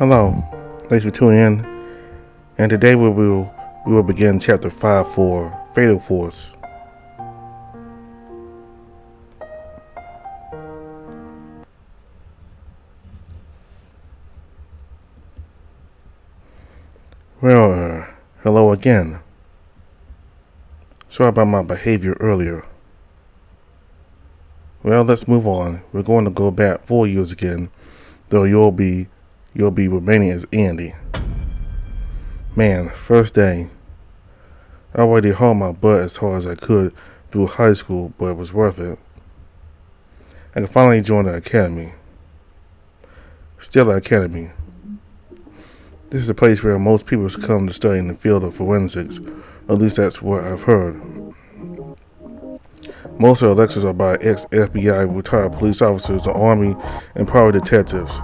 Hello, thanks for tuning in, and today we will begin chapter 5 for Fatal Force. Well, hello again. Sorry about my behavior earlier. Well, let's move on. We're going to go back 4 years again, though you'll be remaining as Andy. Man, first day. I already hauled my butt as hard as I could through high school, but it was worth it. I could finally join the academy. Stella Academy. This is a place where most people come to study in the field of forensics. At least that's what I've heard. Most of the lectures are by ex-FBI retired police officers, the Army, and private detectives.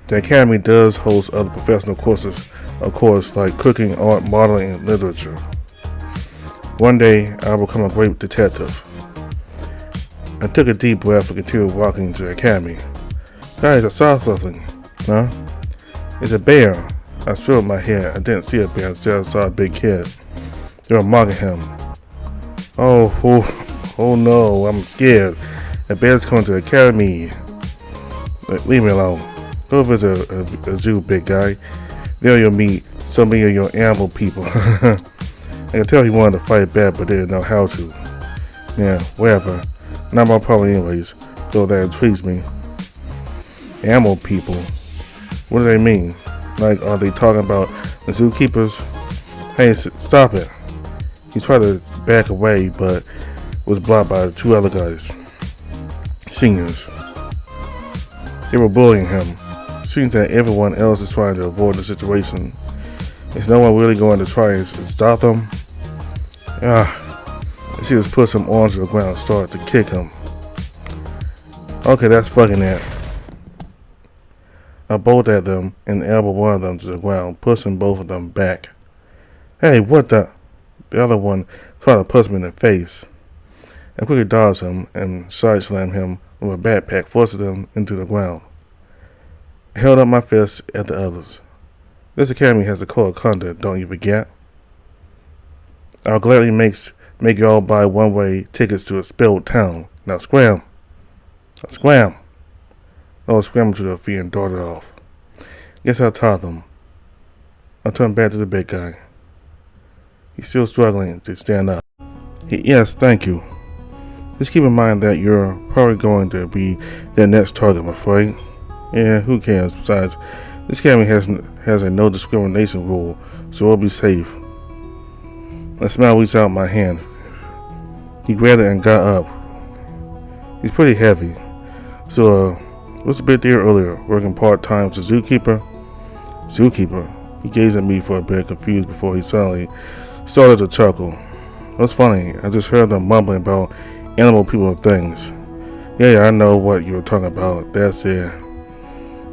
The Academy does host other professional courses, of course, like cooking, art, modeling, and literature. One day, I'll become a great detective. I took a deep breath and continued walking to the Academy. Guys, I saw something. Huh? It's a bear. I stroked my head. I didn't see a bear. Instead, I saw a big kid. They were mocking him. Oh no, I'm scared. A bear's coming to the Academy. Leave me alone. Go visit a zoo, big guy. There you'll meet so many of your animal people. I can tell he wanted to fight back, but didn't know how to. Yeah, whatever. Not my problem anyways, though that intrigues me. Animal people? What do they mean? Like, are they talking about the zookeepers? Hey, stop it. He tried to back away, but was blocked by the two other guys. Seniors. They were bullying him. Seems that everyone else is trying to avoid the situation. Is no one really going to try and stop them? She just put some arms to the ground and started to kick him. Okay, that's fucking it. I bolted at them and elbowed one of them to the ground, pushing both of them back. Hey, what the? The other one tried to punch me in the face. I quickly dodged him and side slammed him with a backpack, forcing him into the ground. I held up my fist at the others. This academy has a code of conduct, don't you forget? I'll gladly make you all buy one-way tickets to a spilled town. Now scram! Scram! I scrambled to their feet and darted off. Guess I taught them. I turned back to the big guy. He's still struggling to stand up. Yes, thank you. Just keep in mind that you're probably going to be their next target, I'm afraid. Yeah, who cares? Besides, this academy has a no discrimination rule, so we'll be safe. A smile reached out my hand. He grabbed it and got up. He's pretty heavy. So, what's the big deal earlier? Working part-time as a zookeeper? Zookeeper? He gazed at me for a bit, confused, before he suddenly started to chuckle. What's funny? I just heard them mumbling about animal people and things. Yeah, I know what you were talking about. That's it.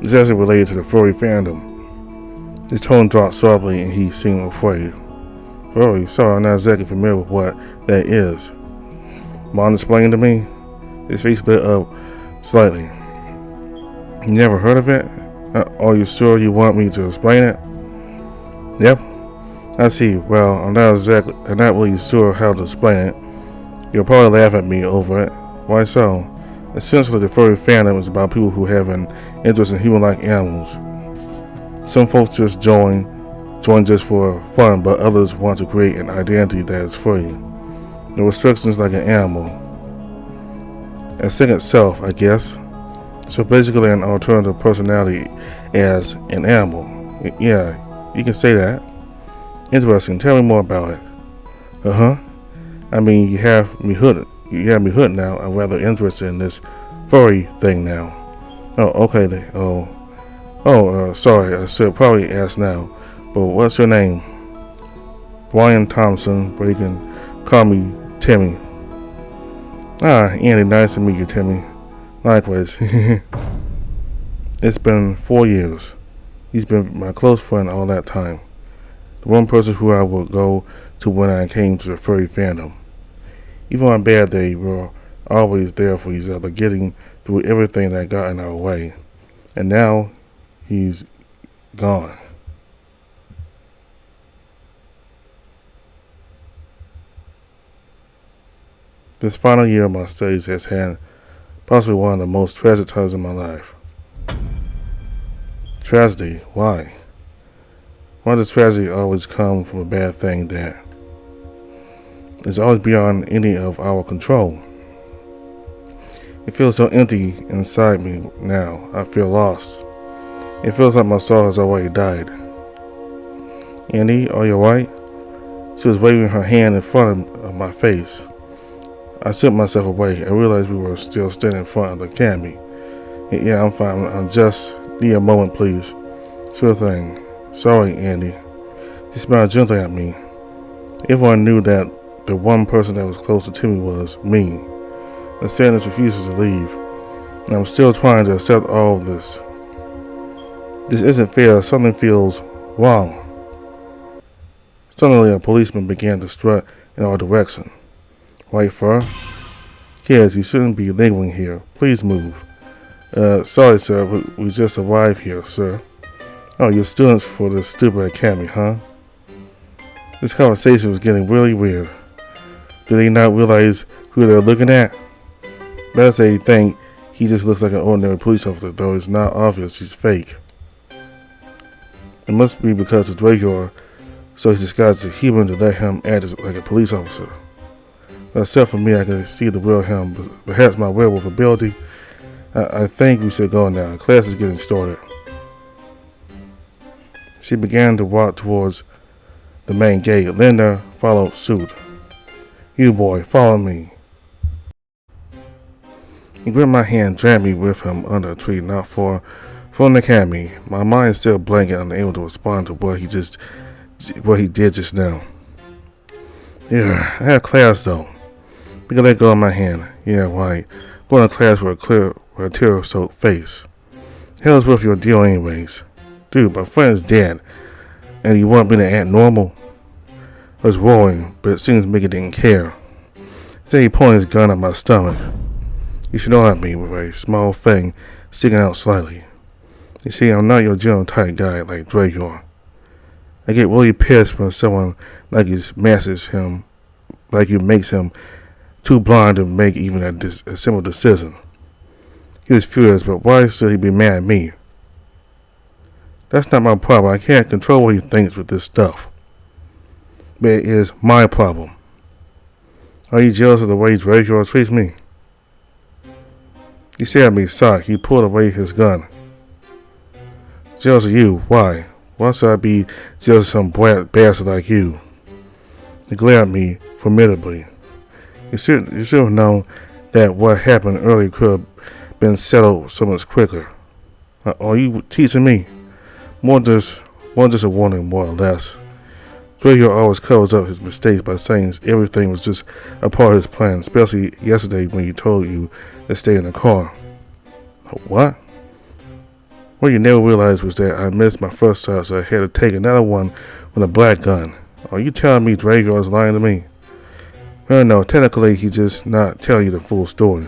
It's actually related to the furry fandom. His tone dropped sharply and he seemed afraid. Furry? Sorry, I'm not exactly familiar with what that is. Mind explaining to me? His face lit up slightly. You never heard of it? Are you sure you want me to explain it? Yep. I see. Well, I'm not really sure how to explain it. You'll probably laugh at me over it. Why so? Essentially, the furry fandom is about people who have an interest in human-like animals. Some folks just join just for fun, but others want to create an identity that is free. No restrictions like an animal. A second self, I guess. So basically an alternative personality as an animal. Yeah, you can say that. Interesting. Tell me more about it. I mean, you have me hooked. Now. I'm rather interested in this furry thing now. Oh, okay then. Sorry. I should probably ask now. But what's your name? Brian Thompson, but you can call me Timmy. Andy, nice to meet you, Timmy. Likewise. It's been 4 years. He's been my close friend all that time. The one person who I would go to when I came to the furry fandom. Even on bad days, we were always there for each other, getting through everything that got in our way. And now he's gone. This final year of my studies has had possibly one of the most tragic times in my life. Tragedy, why? Why does tragedy always come from a bad thing that is always beyond any of our control? It feels so empty inside me now. I feel lost. It feels like my soul has already died. Andy, are you alright? She was waving her hand in front of my face. I shook myself away and realized we were still standing in front of the academy. Yeah, I'm fine. I just need a moment, please. Sure thing. Sorry, Andy. She smiled gently at me. Everyone knew that the one person that was closer to me was me. The sadness refuses to leave, and I'm still trying to accept all of this. This isn't fair. Something feels wrong. Suddenly, a policeman began to strut in our direction. White fur? Yes, you shouldn't be lingering here. Please move. Sorry, sir, we just arrived here, sir. Oh, you're students for this stupid academy, huh? This conversation was getting really weird. Do they not realize who they're looking at? Perhaps they think he just looks like an ordinary police officer, though it's not obvious he's fake. It must be because of Dracula, so he disguised the human to let him act like a police officer. But except for me, I can see the real him. Perhaps my werewolf ability. I think we should go now. Class is getting started. She began to walk towards the main gate. Linda followed suit. You boy, follow me. He gripped my hand and dragged me with him under a tree not far from the academy. My mind still blank and unable to respond to what he did just now. Yeah, I have class though. You can let go of my hand. Yeah, right. Going to class with a tear-soaked face. Hell's worth your deal anyways. Dude, my friend is dead. And you want me to act normal? I was roaring, but it seems Mickey didn't care. Then he pointed his gun at my stomach. You should know at me with a small fang sticking out slightly. You see, I'm not your general type guy like Dracula. I get really pissed when someone like you makes him too blind to make even a simple decision. He was furious, but why should he be mad at me? That's not my problem. I can't control what he thinks with this stuff. But it is my problem. Are you jealous of the way Dracula treats me? He stared at me, shocked. He pulled away his gun. Jealous of you? Why? Why should I be jealous of some bastard like you? He glared at me formidably. You should have known that what happened earlier could have been settled so much quicker. Are you teaching me? More just a warning, more or less. Dracula always covers up his mistakes by saying everything was just a part of his plan, especially yesterday when he told you to stay in the car. What? What you never realized was that I missed my first shot, so I had to take another one with a black gun. Are you telling me Dracula is lying to me? Well, no, technically he's just not telling you the full story.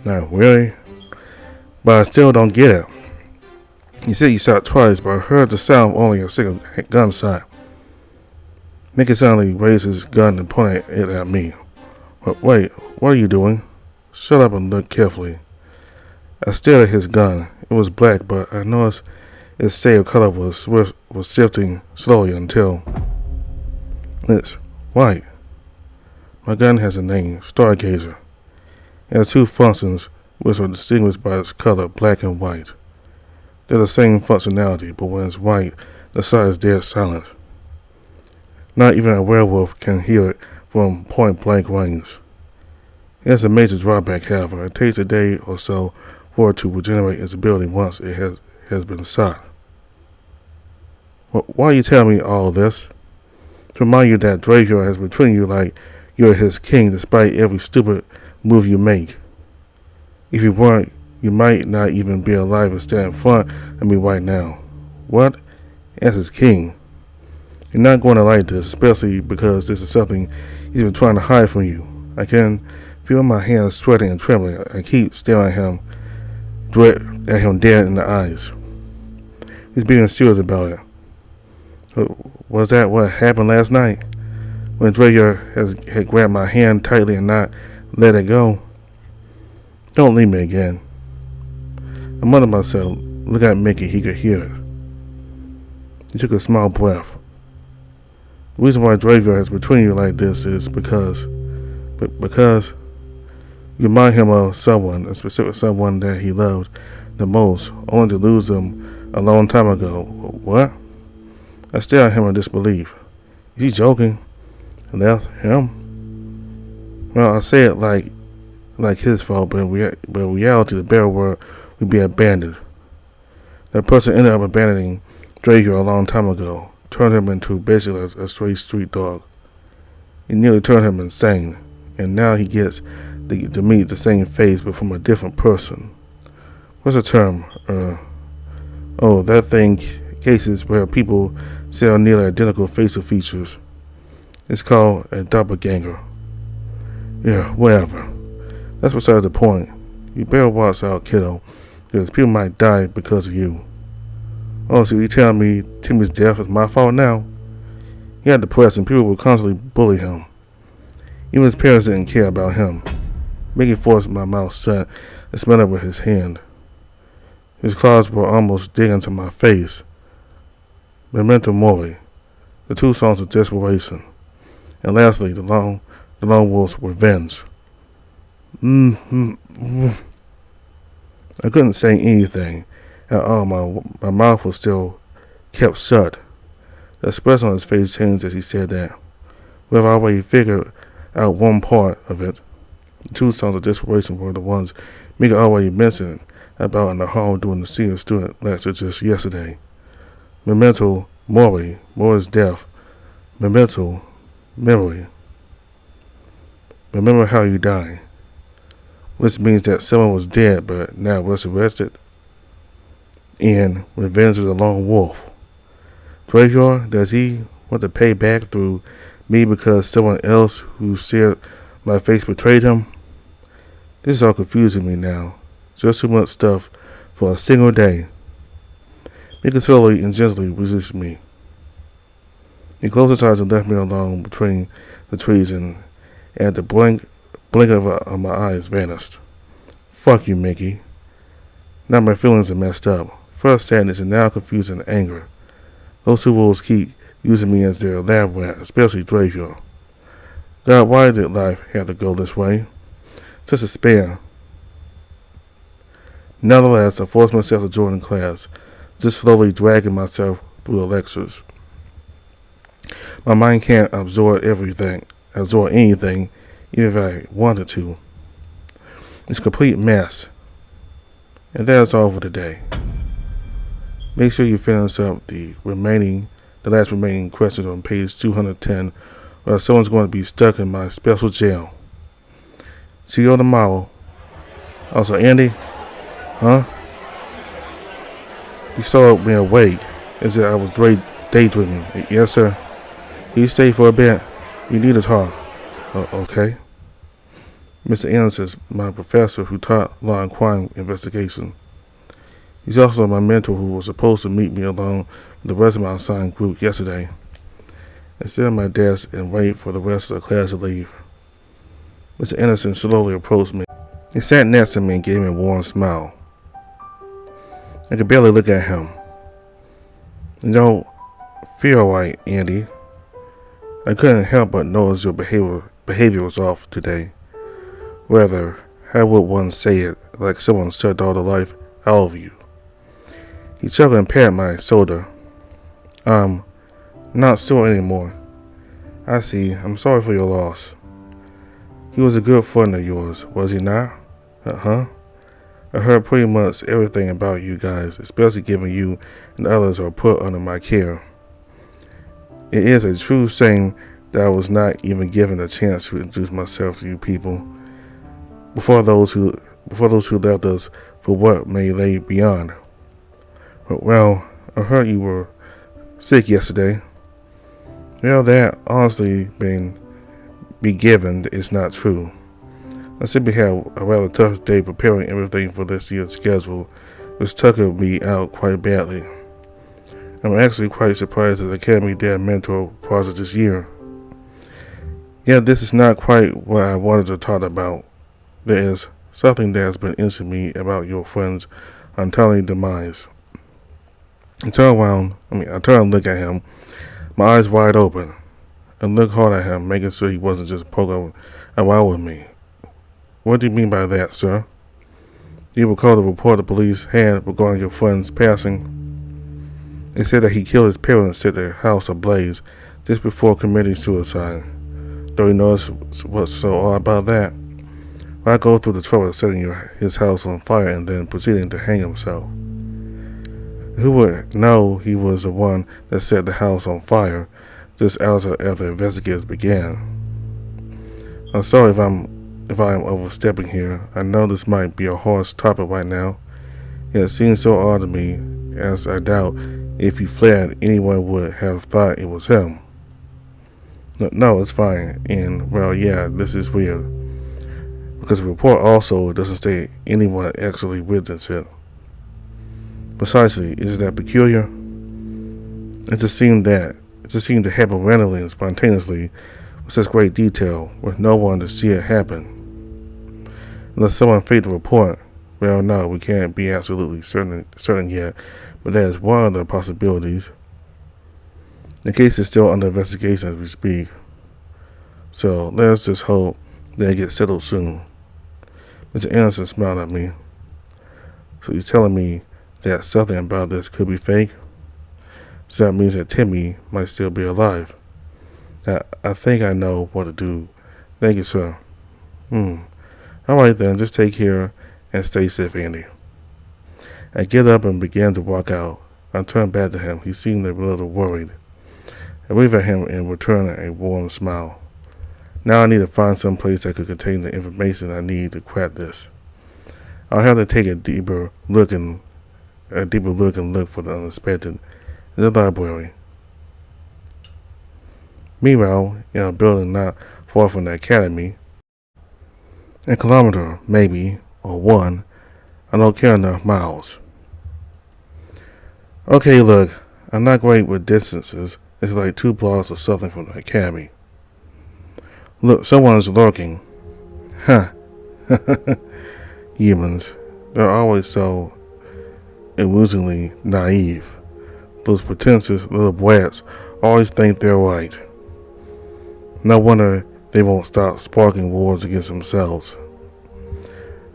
Not really? But I still don't get it. You said you shot twice, but I heard the sound of only a single gunshot. Mickey suddenly raised his gun and pointed it at me. Wait, what are you doing? Shut up and look carefully. I stared at his gun. It was black, but I noticed its shade of color was shifting slowly until it's white. My gun has a name, Stargazer. It has two functions which are distinguished by its color, black and white. They're the same functionality, but when it's white, the sight is dead silent. Not even a werewolf can hear it from point-blank range. It has a major drawback, however. It takes a day or so for it to regenerate its ability once it has been shot. Why are you telling me all this? To remind you that Dracula has been treating you like you're his king despite every stupid move you make. If you weren't, you might not even be alive and stand in front of me right now. What? As his king. You're not going to like this, especially because this is something he's been trying to hide from you. I can feel my hands sweating and trembling. I keep staring at him dead in the eyes. He's being serious about it. Was that what happened last night? When Drager had grabbed my hand tightly and not let it go? Don't leave me again. I muttered myself, looking at Mickey. He could hear it. He took a small breath. The reason why Drager has between you like this is because you remind him of someone, a specific someone that he loved the most, only to lose them a long time ago. What? I stare at him in disbelief. Is he joking? Left him? Well, I say it like his fault, but in reality, the better word would be abandoned. That person ended up abandoning Drager a long time ago, turned him into basically a stray street dog. It nearly turned him insane, and now he gets to meet the same face but from a different person. What's the term? That thing, cases where people share nearly identical facial features. It's called a doppelganger. Yeah, whatever. That's besides the point. You better watch out, kiddo, because people might die because of you. Oh, so you telling me Timmy's death is my fault now? He had depression, and people would constantly bully him. Even his parents didn't care about him. Mickey forced my mouth shut and smelled it with his hand. His claws were almost digging into my face. Memento Mori, the two songs of desperation, and lastly, the lone wolf's revenge. I couldn't say anything at all. My mouth was still kept shut. The expression on his face changed as he said that. We have already figured out one part of it. The two songs of desperation were the ones Mika already mentioned about in the hall during the senior student lecture just yesterday. Memento Mori, Mori's death. Memento, memory. Remember how you died. Which means that someone was dead but now resurrected. And revenge of the lone wolf. Drager, does he want to pay back through me because someone else who shared my face betrayed him? This is all confusing me now. Just too much stuff for a single day. Mika slowly and gently resisted me. He closed his eyes and left me alone between the trees, and at the blink of my eyes vanished. Fuck you, Mickey. Now my feelings are messed up. First sadness and now confusion and anger. Those two wolves keep using me as their lab rat, especially Drager. God, why did life have to go this way? Just despair. Nevertheless, I forced myself to join in class, just slowly dragging myself through the lectures. My mind can't absorb anything, even if I wanted to. It's a complete mess. And that's all for today. Make sure you finish up the last remaining questions on page 210, or someone's going to be stuck in my special jail. See you tomorrow. Also, Andy? Huh? You saw me awake, as if I was daydreaming. Yes, sir. Can you stay for a bit? We need to talk. Okay. Mr. Anderson is my professor who taught law and crime investigation. He's also my mentor who was supposed to meet me along with the rest of my assigned group yesterday. I sit at my desk and wait for the rest of the class to leave. Mr. Anderson slowly approached me. He sat next to me and gave me a warm smile. I could barely look at him. You don't feel right, Andy. I couldn't help but notice your behavior was off today. Rather, how would one say it, like someone sucked all the life out of you? He chuckled and patted my shoulder. Not sore anymore. I see. I'm sorry for your loss. He was a good friend of yours, was he not? Uh-huh. I heard pretty much everything about you guys, especially given you and others are put under my care. It is a true shame that I was not even given a chance to introduce myself to you people before those who left us for what may lay beyond. Well, I heard you were sick yesterday. Well, that honestly be given is not true. I simply had a rather tough day preparing everything for this year's schedule, which tuckered me out quite badly. I'm actually quite surprised that the Academy did mentor project this year. Yet this is not quite what I wanted to talk about. There is something that has been interesting me about your friend's untimely demise. I turn and look at him, my eyes wide open, and look hard at him, making sure he wasn't just poking around with me. What do you mean by that, sir? You recall the report the police had regarding your friend's passing? They said that he killed his parents, set their house ablaze just before committing suicide. Don't you notice what's so odd about that? Why go through the trouble of setting his house on fire and then proceeding to hang himself? Who would know he was the one that set the house on fire just hours after investigators began? I'm sorry if I am overstepping here. I know this might be a harsh topic right now, yet it seems so odd to me, as I doubt if he fled, anyone would have thought it was him. No, it's fine. And, well, yeah, this is weird. Because the report also doesn't state anyone actually witnessed it. Precisely, isn't that peculiar? It just seemed to happen randomly and spontaneously with such great detail, with no one to see it happen. Unless someone faked the report, well, no, we can't be absolutely certain yet, but that is one of the possibilities. The case is still under investigation as we speak, so let's just hope that it gets settled soon. Mr. Anderson smiled at me. So he's telling me that something about this could be fake? So that means that Timmy might still be alive. I think I know what to do. Thank you, sir. Alright then, just take care and stay safe, Andy. I get up and began to walk out. I turned back to him. He seemed a little worried. I waved at him and returned a warm smile. Now I need to find some place that could contain the information I need to crack this. I'll have to take a deeper look and look for the unexpected in the library. Meanwhile, in a building not far from the academy, a kilometer, maybe, or one, I don't care enough miles. Okay, look, I'm not great with distances. It's like 2 blocks or something from the academy. Look, someone's lurking. Huh. Humans, they're always so amusingly naive. Those pretentious little brats always think they're right. No wonder they won't stop sparking wars against themselves.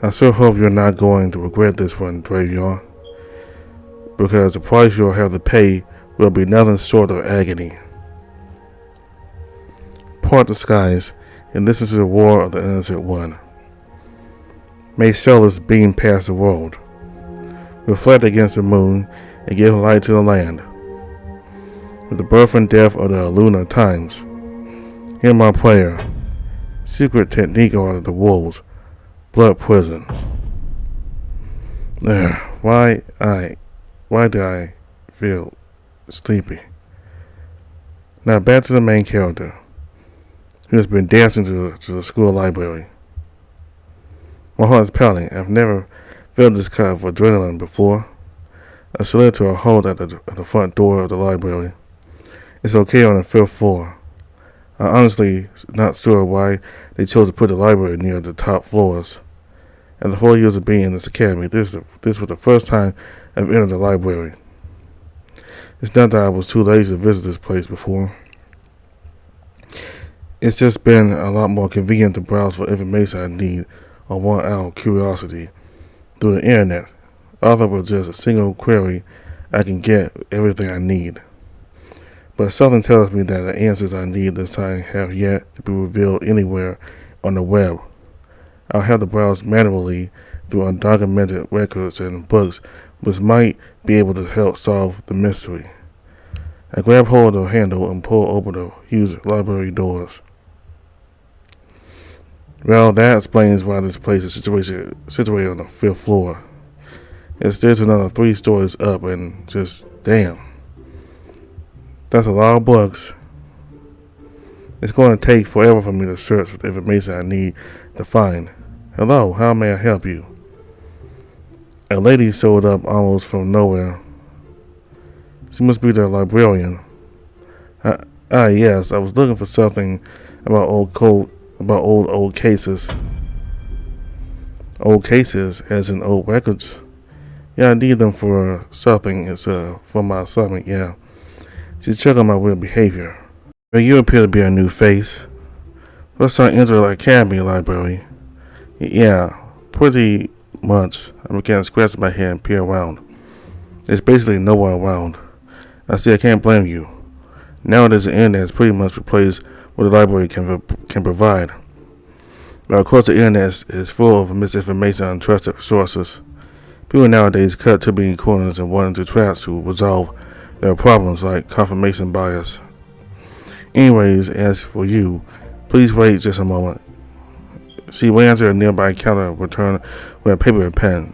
I sure hope you're not going to regret this one, Dravion, because the price you'll have to pay will be nothing short of agony. Part the skies and listen to the roar of the innocent one. May sailors beam past the world, reflect against the moon, and give light to the land. With the birth and death of the lunar times, hear my prayer. Secret technique out of the wolves, blood prison. Why do I feel sleepy? Now back to the main character, who has been dancing to the school library. My heart is pounding. I've never felt this kind of adrenaline before. I slid to a halt at the front door of the library. It's okay on the 5th floor. I'm honestly not sure why they chose to put the library near the top floors. After 4 years of being in this academy, this was the first time I've entered the library. It's not that I was too lazy to visit this place before. It's just been a lot more convenient to browse for information I need on 1 hour of curiosity through the internet. Other with just a single query, I can get everything I need. But something tells me that the answers I need this time have yet to be revealed anywhere on the web. I'll have to browse manually through undocumented records and books which might be able to help solve the mystery. I grab hold of the handle and pull open the huge library doors. Well, that explains why this place is situated on the 5th floor. It's just another 3 stories up and just damn. That's a lot of books. It's going to take forever for me to search for the information I need to find. Hello, how may I help you? A lady showed up almost from nowhere. She must be the librarian. Yes, I was looking for something about old cases. Old cases, as in old records. Yeah, I need them for something. It's for my assignment. Yeah, she's checking my weird behavior. Well, you appear to be a new face. First time enter the academy library. Yeah, pretty much. I began to scratch my head and peer around. There's basically no one around. I see I can't blame you. Now there's an internet that's pretty much replaced what the library can provide. But of course the internet is full of misinformation and untrusted sources. People nowadays cut to being corners and run into traps to resolve their problems like confirmation bias. Anyways, as for you, please wait just a moment. She ran to a nearby counter and returned with a paper and pen.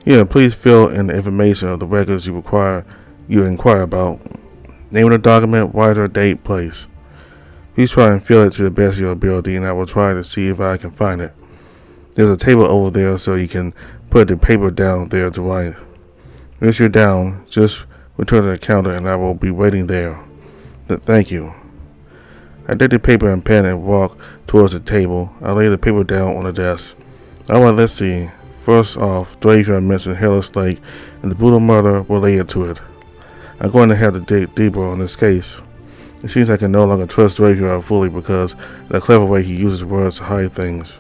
Here, please fill in the information of the records you inquire about. Name of the document, writer, date, place. Please try and fill it to the best of your ability, and I will try to see if I can find it. There's a table over there, so you can put the paper down there to write. Once you're down, just return to the counter, and I will be waiting there. Thank you. I take the paper and pen and walk towards the table. I lay the paper down on the desk. Alright, let's see. First off, Dravier mentioned Hellish Lake and the brutal murder related to it. I'm going to have to dig deeper on this case. It seems I can no longer trust Dravier fully because of the clever way he uses words to hide things.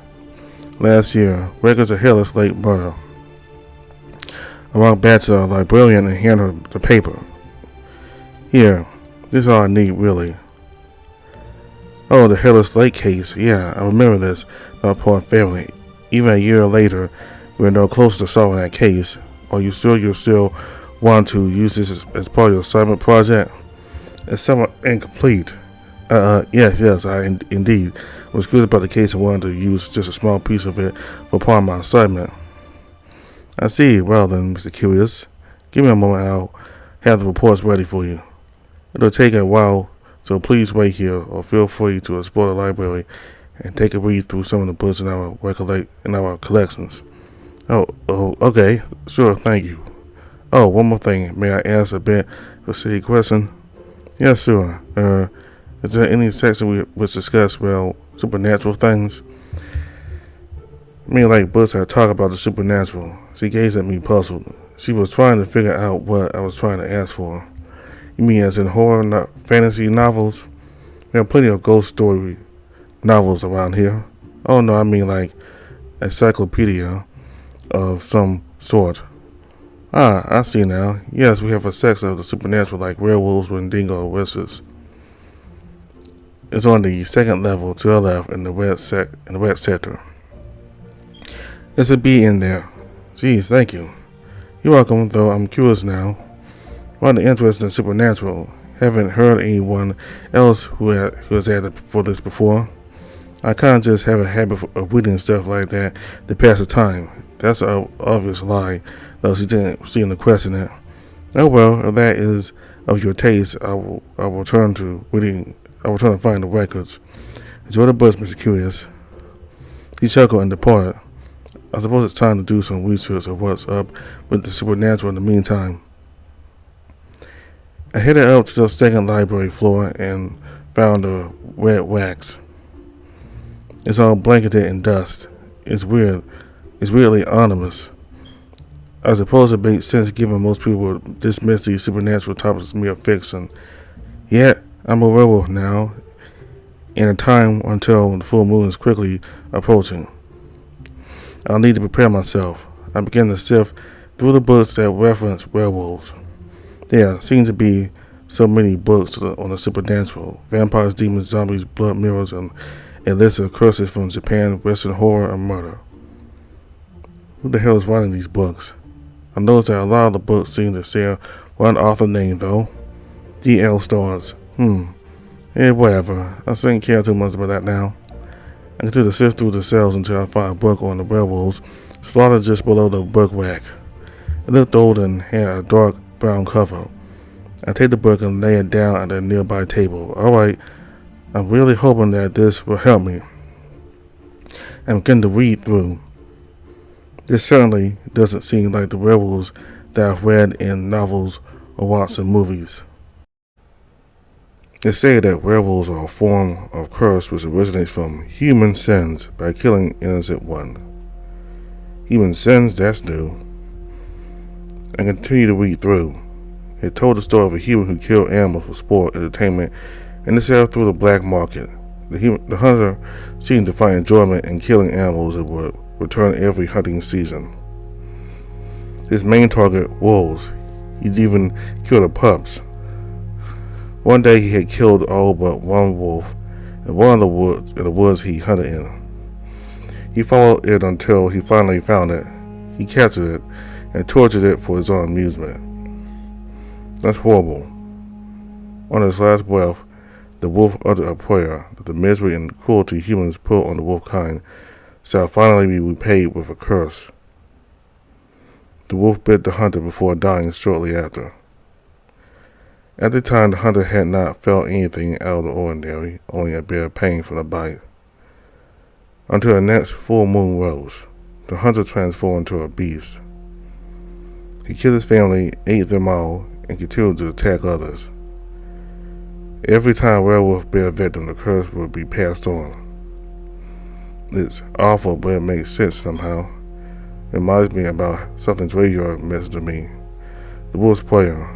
Last year, records of Hellish Lake murder. I walked back to the librarian and handed her the paper. Here, this is all I need, really. Oh, the Hellish Lake case. Yeah, I remember this. My poor family. Even a year later, we're no closer to solving that case. Are you sure you still want to use this as part of your assignment project? It's somewhat incomplete. Yes, I indeed was good about the case and wanted to use just a small piece of it for part of my assignment. I see. Well then, Mr. Curious, give me a moment and I'll have the reports ready for you. It'll take a while, so please wait here or feel free to explore the library and take a read through some of the books in our collections. Oh, okay. Sure, thank you. Oh, one more thing. May I ask a bit of a silly question? Yes, sure. Is there any section we would discuss, supernatural things? I mean, like books that talk about the supernatural. She gazed at me puzzled. She was trying to figure out what I was trying to ask for. You mean as in horror, fantasy novels? We have plenty of ghost story novels around here. Oh no, I mean like encyclopedia of some sort. Ah, I see now. Yes, we have a section of the supernatural like werewolves, wendigo, witches. It's on the second level to the left in the red sector. There's a bee in there. Geez, thank you. You're welcome, though I'm curious now. Why the interest in the supernatural? Haven't heard anyone else who has had it for this before. I kind of just have a habit of reading stuff like that to pass the time. That's an obvious lie, though she didn't seem to question it. Oh well, if that is of your taste, I will turn to reading. I will try to find the records. Enjoy the books, Mr. Curious. He chuckled and departed. I suppose it's time to do some research of what's up with the supernatural in the meantime. I headed up to the second library floor and found a red wax. It's all blanketed in dust. It's weird. It's weirdly ominous. I suppose it makes sense given most people would dismiss these supernatural topics as mere fiction. Yet, I'm a werewolf now, in a time until the full moon is quickly approaching. I'll need to prepare myself. I began to sift through the books that reference werewolves. There seems to be so many books on the supernatural. Vampires, demons, zombies, blood mirrors, and a list of curses from Japan, Western horror, and murder. Who the hell is writing these books? I noticed that a lot of the books seem to share one author name, though. D.L. Stars. Whatever. I shouldn't care too much about that now. I continue to sift through the shelves until I find a book on the werewolves, slaughtered just below the book rack. It looked old and had a dark brown cover. I take the book and lay it down at a nearby table. Alright, I'm really hoping that this will help me. I begin to read through. This certainly doesn't seem like the werewolves that I've read in novels or watch the movies. It's said that werewolves are a form of curse which originates from human sins by killing innocent one. Human sins, that's new. I continue to read through. It told the story of a human who killed animals for sport, entertainment, and to sell through the black market. The hunter seemed to find enjoyment in killing animals and would return every hunting season. His main target, wolves. He'd even kill the pups. One day he had killed all but one wolf in one of the woods he hunted in. He followed it until he finally found it. He captured it and tortured it for his own amusement. That's horrible. On his last breath, the wolf uttered a prayer that the misery and cruelty humans put on the wolf kind shall finally be repaid with a curse. The wolf bit the hunter before dying shortly after. At the time, the hunter had not felt anything out of the ordinary, only a bit of pain from the bite. Until the next full moon rose, the hunter transformed into a beast. He killed his family, ate them all, and continued to attack others. Every time a werewolf bit a victim, the curse would be passed on. It's awful, but it makes sense somehow. It reminds me about something Dreyard mentioned to me. The wolf's prayer.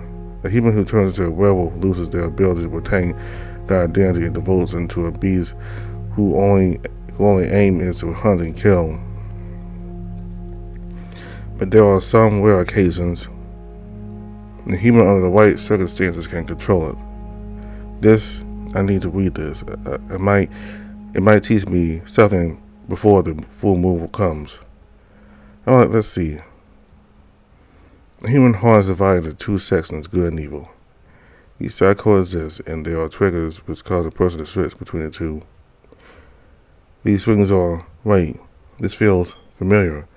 A human who turns into a werewolf loses their ability to retain their identity and devotes into a beast whose only aim is to hunt and kill. But there are some rare occasions the human under the right circumstances can control it. I need to read this. It might teach me something before the full moon comes. Alright, let's see. The human heart is divided into two sections, good and evil. Each side coexists, and there are triggers which cause a person to switch between the two. These swings are, wait, this feels familiar.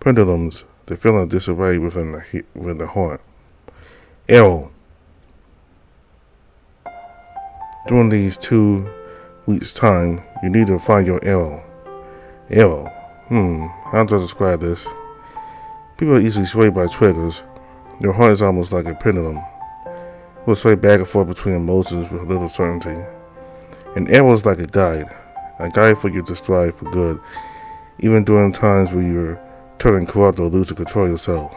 Pendulums, the feeling of disarray within the heart. Arrow. During these 2 weeks' time, you need to find your arrow. Arrow. How do I describe this? People are easily swayed by triggers. Their heart is almost like a pendulum. It will sway back and forth between emotions with little certainty. An arrow is like a guide for you to strive for good, even during times where you're turning corrupt or lose control yourself.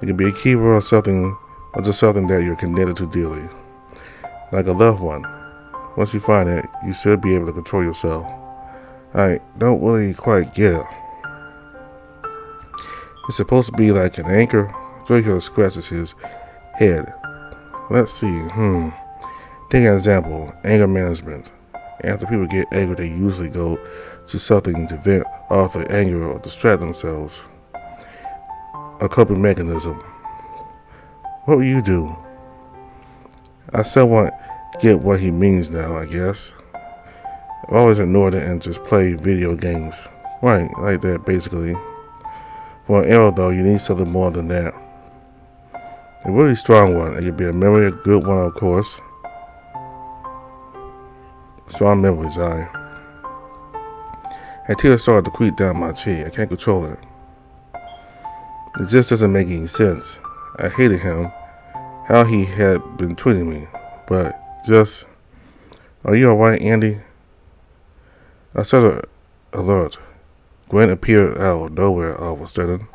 It can be a key word or just something that you're connected to dearly. Like a loved one. Once you find it, you should be able to control yourself. I don't really quite get it. It's supposed to be like an anchor. Draco scratches his head. Let's see. Take an example. Anger management. After people get angry, they usually go to something to vent off their anger or distract themselves. A coping mechanism. What will you do? I somewhat get what he means now, I guess. I've always ignored it and just play video games. Right, like that basically. For an arrow though, you need something more than that. A really strong one. It could be a memory, a good one of course. Strong memories, A tear started to creep down my cheek. I can't control it. It just doesn't make any sense. I hated him, how he had been treating me. But just, are you alright, Andy? I started alert. Gwen appeared out of nowhere all of a sudden.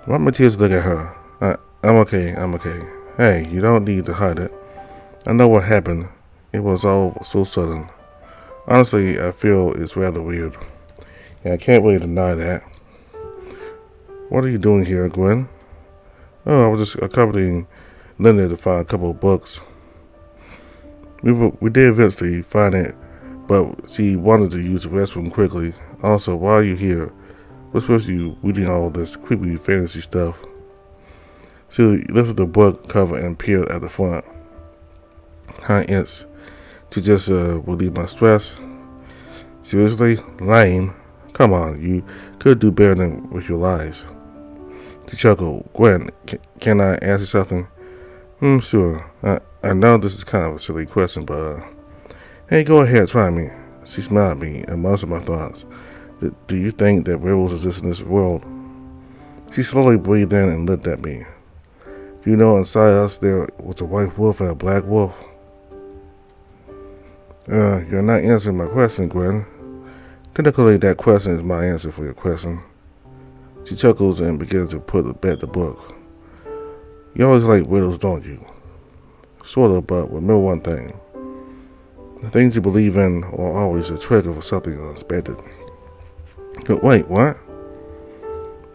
Why my tears look at her? I'm okay. Hey, you don't need to hide it. I know what happened. It was all so sudden. Honestly, I feel it's rather weird. Yeah, I can't really deny that. What are you doing here, Gwen? Oh, I was just accompanying Linda to find a couple of books. We did eventually find it, but she wanted to use the restroom quickly. Also, why are you here? What's with you reading all this creepy fantasy stuff? She lifted the book cover and peered at the front. It's to just relieve my stress. Seriously? Lame? Come on, you could do better than with your lies. She chuckled. Gwen, can I ask you something? Sure. I know this is kind of a silly question, but hey, go ahead, try me. She smiled at me and most of my thoughts. Do you think that werewolves exist in this world? She slowly breathed in and looked at me. Do you know inside us there was a white wolf and a black wolf? You're not answering my question, Gwen. Technically, that question is my answer for your question. She chuckles and begins to put back the book. You always like riddles, don't you? Sort of, but remember one thing. The things you believe in are always a trigger for something unexpected. But wait, what?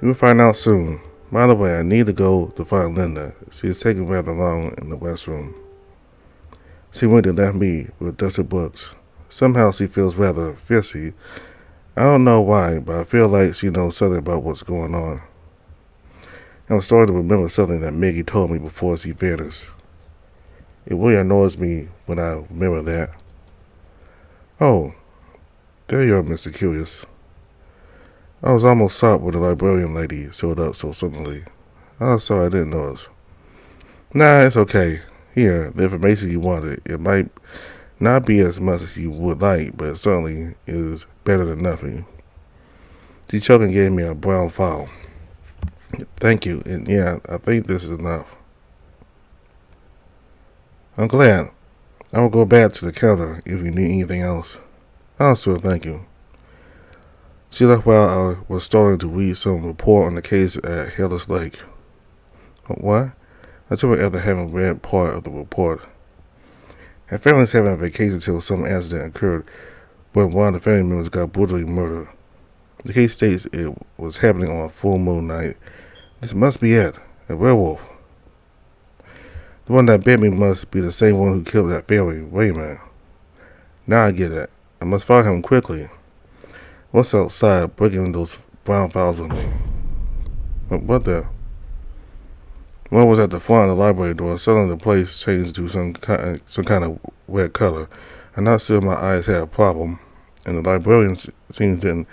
You will find out soon. By the way, I need to go to find Linda. She is taking rather long in the restroom. She went and left me with dusted books. Somehow she feels rather fiercey. I don't know why, but I feel like she knows something about what's going on. I'm starting to remember something that Maggie told me before she vanished. It really annoys me when I remember that. Oh, there you are, Mr. Curious. I was almost shocked when the librarian lady showed up so suddenly. I'm sorry I didn't notice. Nah, it's okay. Here, the information you wanted. It might not be as much as you would like, but it certainly is better than nothing. She choked and gave me a brown file. Thank you, and yeah, I think this is enough. I'm glad. I will go back to the counter if you need anything else. Oh, sure, thank you. She left while I was starting to read some report on the case at Hellas Lake. What? I told her after having read part of the report. Her family was having a vacation until some accident occurred when one of the family members got brutally murdered. The case states it was happening on a full moon night. This must be it. A werewolf. The one that bit me must be the same one who killed that family. Wait a minute. Now I get it. I must find him quickly. What's outside breaking those brown files with me? What the? One was at the front of the library door. Suddenly the place changed to some kind of red color. I'm not sure my eyes had a problem, and the librarian seems to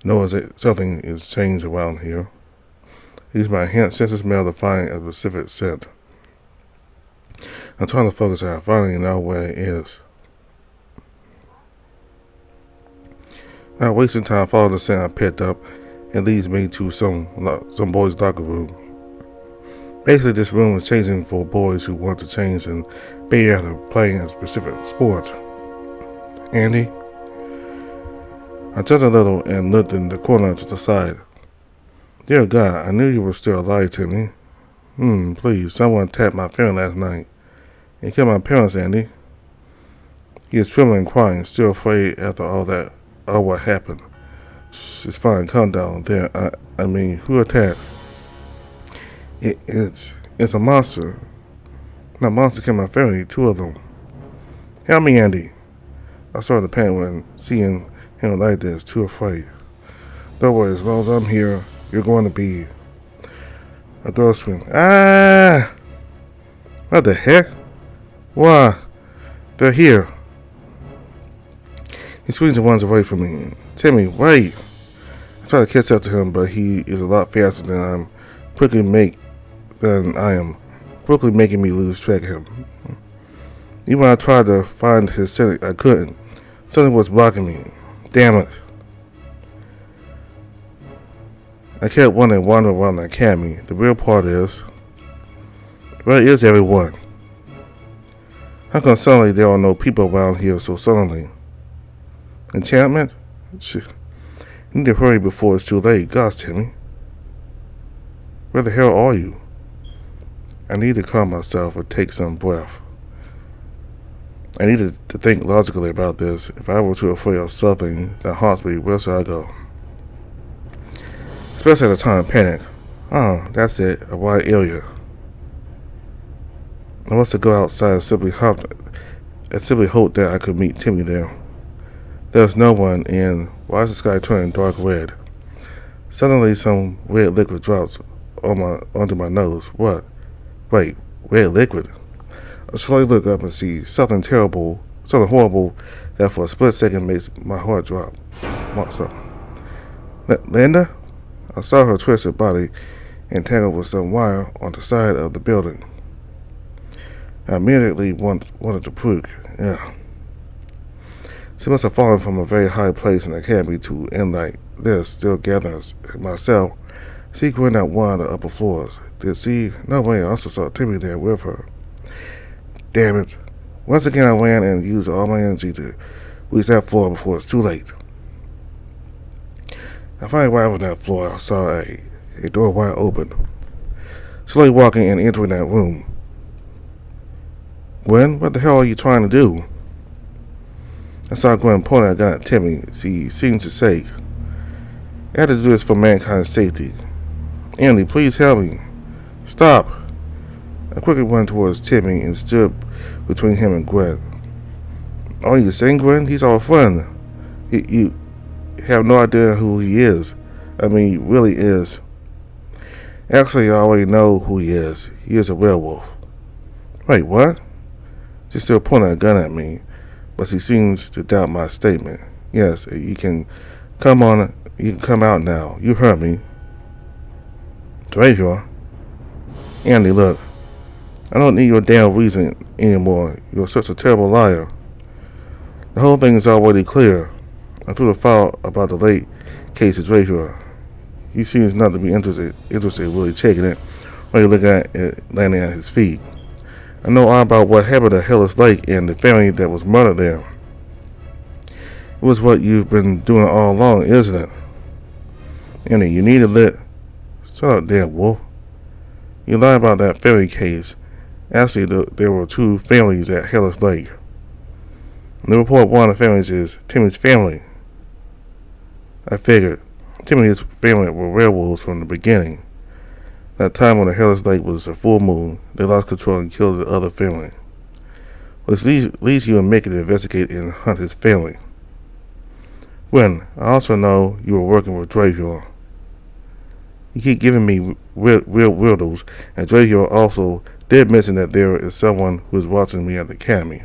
know that something is changed around here. Use my enhanced sense of smell to find a specific scent. I'm trying to focus on finding it out where it is. Not wasting time, follow the scent I picked up. It leads me to some boy's locker room. Basically, this room is changing for boys who want to change and be after playing a specific sport. Andy? I turned a little and looked in the corner to the side. Dear God, I knew you were still alive, Timmy. Please, someone attacked my family last night. It killed my parents, Andy. He is trembling and crying, still afraid after all what happened. It's fine, calm down there. I mean, who attacked? It's a monster. That monster killed my family, 2 of them. Help me, Andy. I started to panic when seeing him like this, too afraid. Don't worry, as long as I'm here, you're going to be a girl scream. Ah! What the heck? Why? They're here. He swings and runs away from me. Timmy, wait! I try to catch up to him, but he is a lot faster than I am, quickly making me lose track of him. Even when I tried to find his scent, I couldn't. Something was blocking me. Damn it. I kept wandering around the academy. The real part is, where is everyone? How come suddenly there are no people around here so suddenly? Enchantment? Shit. You need to hurry before it's too late. Gosh, Timmy. Where the hell are you? I need to calm myself and take some breath. I needed to think logically about this. If I were too afraid of something that haunts me, where should I go? Especially at a time of panic. Oh, that's it. A wide area. I must have go outside and simply hoped that I could meet Timmy there. There's no one, and why is the sky turning dark red? Suddenly, some red liquid drops onto my nose. What? Wait, red liquid? I slowly look up and see something horrible that for a split second makes my heart drop. What's up? Linda? I saw her twisted body entangled with some wire on the side of the building. I immediately wanted to puke. Yeah. She must have fallen from a very high place in the academy to end like this, still gathering myself, secreting at one of the upper floors. Did she? No way. I also saw Timmy there with her. Damn it. Once again, I ran and used all my energy to reach that floor before it's too late. I finally arrived on that floor. I saw a door wide open. Slowly walking and entering that room. Gwen, what the hell are you trying to do? I saw Gwen pointing a gun at Timmy. She seemed to say, I had to do this for mankind's safety. Andy, please help me. Stop. I quickly went towards Timmy and stood between him and Gwen. Oh, you saying, Gwen? He's our friend. You have no idea who he is. I mean, he really is. Actually, I already know who he is. He is a werewolf. Wait, what? She's still pointing a gun at me, but she seems to doubt my statement. Yes, you can come out now. You heard me. Dracula. Andy, look. I don't need your damn reason anymore. You're such a terrible liar. The whole thing is already clear. I threw the file about the late case to Dracula. He seems not to be interested really taking it, while you look at it landing at his feet. I know all about what happened at Hellas Lake and the family that was murdered there. It was what you've been doing all along, isn't it? Andy, you need to let... Shut up, damn wolf. You lied about that family case. Actually, there were two families at Hellas Lake. And the report of one of the families is Timmy's family. I figured. Timmy and his family were werewolves from the beginning. That time when the Hellas Lake was a full moon, they lost control and killed the other family. Which leads you and Mickey to investigate and hunt his family. Gwen, I also know you were working with Dracula. You keep giving me real riddles, and Dracula also did mention that there is someone who is watching me at the academy.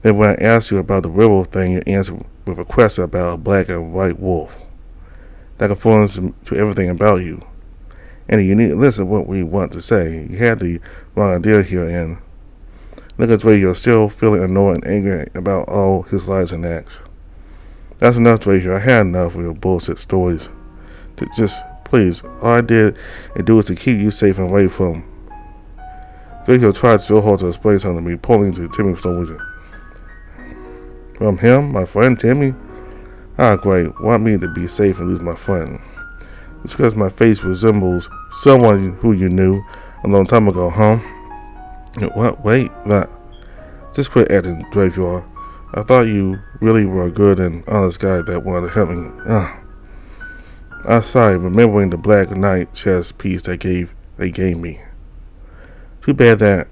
Then when I asked you about the werewolf thing, you answered with a question about a black and white wolf. That conforms to everything about you. And you need to listen to what we want to say. You had the wrong idea here, and look at Dracula, you're still feeling annoyed and angry about all his lies and acts. That's enough, Dracula. I had enough of your bullshit stories. Just, please, all I did and do is to keep you safe and away from... Dracula tried so hard to explain something to me, pointing to Timmy for some reason. From him? My friend Timmy? Ah, great. Want me to be safe and lose my friend. It's because my face resembles someone who you knew a long time ago, huh? What? Wait, that. Just quit acting, Dracula. I thought you really were a good and honest guy that wanted to help me. I'm sorry, remembering the Black Knight chess piece they gave me. Too bad that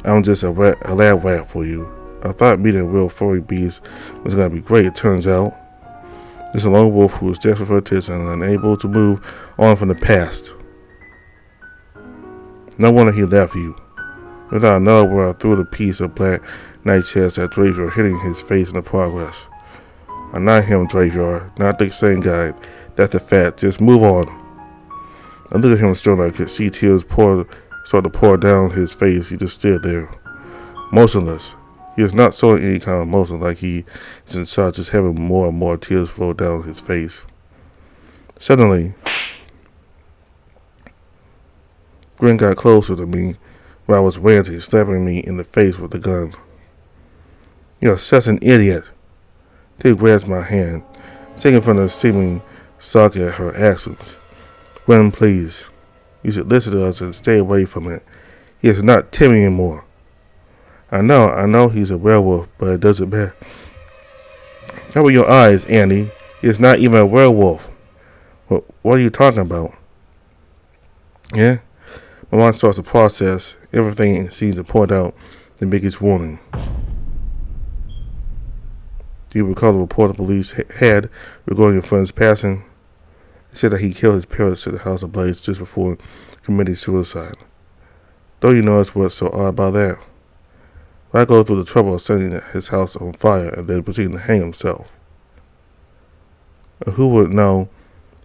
I'm just a lab rat for you. I thought meeting a real furry beast was going to be great. It turns out it's a lone wolf who is desperate for attention and unable to move on from the past. No wonder he left you. Without another word, I threw the piece of Black Knight chess at Dracula, hitting his face in the progress. I'm not him, Dracula. Not the same guy. That's a fact. Just move on. I looked at him still. I could see tears start to pour down his face. He just stood there, motionless. He was not showing any kind of emotion, like he is in shock, just having more and more tears flow down his face. Suddenly, Gwen got closer to me while I was ranting, slapping me in the face with the gun. You're such an idiot. Tig grabbed my hand, taking from the seeming shock at her actions. Gwen, please. You should listen to us and stay away from it. He is not Timmy anymore. I know he's a werewolf, but it doesn't matter. Cover your eyes, Andy. He is not even a werewolf. What are you talking about? Yeah? My mind starts to process everything it seems to point out the biggest warning. Do you recall the report the police had regarding your friend's passing? They said that he killed his parents at the house of Blaze just before committing suicide. Don't you notice what's so odd about that? Why go through the trouble of setting his house on fire and then proceeding to hang himself? Who would know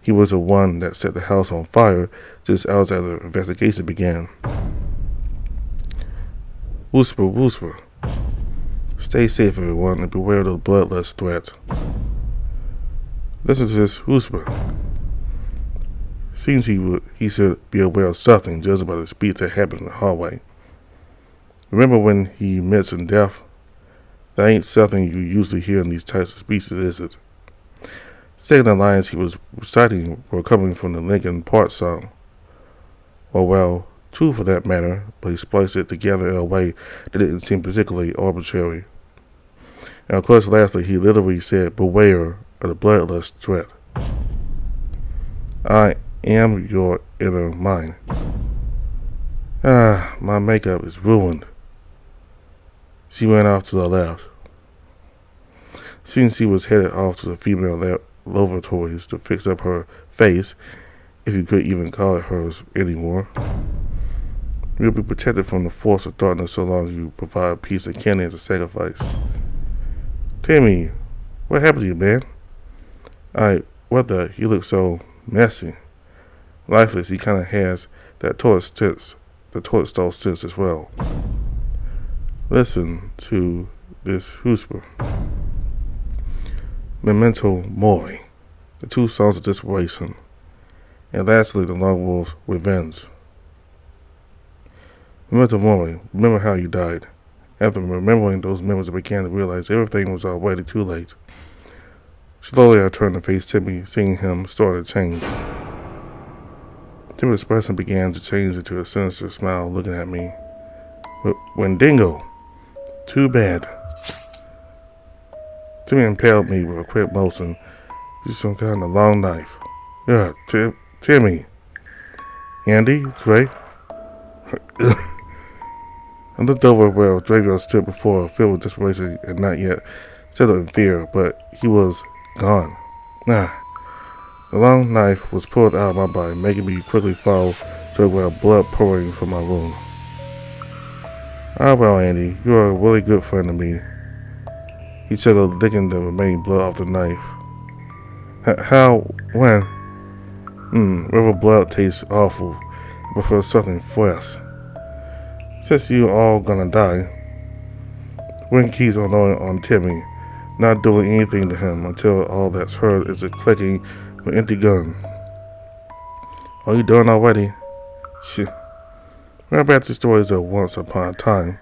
he was the one that set the house on fire just hours after the investigation began? Whisper, whisper. Stay safe, everyone, and beware of the bloodlust threat. Listen to this whisper. Seems he should be aware of something, judging by the speech that happened in the hallway. Remember when he mentioned death? That ain't something you usually hear in these types of speeches, is it? Second, the lines he was reciting were coming from the Linkin Park song. Or well, two for that matter, but he spliced it together in a way that didn't seem particularly arbitrary. And of course, lastly, he literally said, "Beware of the bloodlust threat. I am your inner mind." My makeup is ruined. She went off to the left. Since she was headed off to the female lavatories to fix up her face, if you could even call it hers anymore. You'll be protected from the force of darkness so long as you provide a piece of candy as a sacrifice. Timmy, what happened to you, man? What the? You look so messy. Lifeless, he kind of has that toilet stall sense as well. Listen to this whisper. Memento Mori, the two songs of desperation, and lastly, the Lone Wolf's Revenge. Memento Mori, remember how you died. After remembering those memories, I began to realize everything was already too late. Slowly, I turned to face Timmy, seeing him start to change. Timmy's expression began to change into a sinister smile, looking at me. But Wendigo, too bad. Timmy impaled me with a quick motion, using some kind of long knife. Yeah, Timmy. Andy, Dre. I looked over where Drago stood before, filled with desperation and not yet settled in fear, but he was gone. The long knife was pulled out of my body, making me quickly fall to the ground, blood pouring from my wound. Well, Andy, you are a really good friend to me. He chuckled, licking the remaining blood off the knife. How? When? River blood tastes awful. I prefer something fresh. Since you all gonna die, Win keeps on Timmy, not doing anything to him until all that's heard is a clicking of an empty gun. Are you done already? Shit. Well, back to the stories of once upon a time.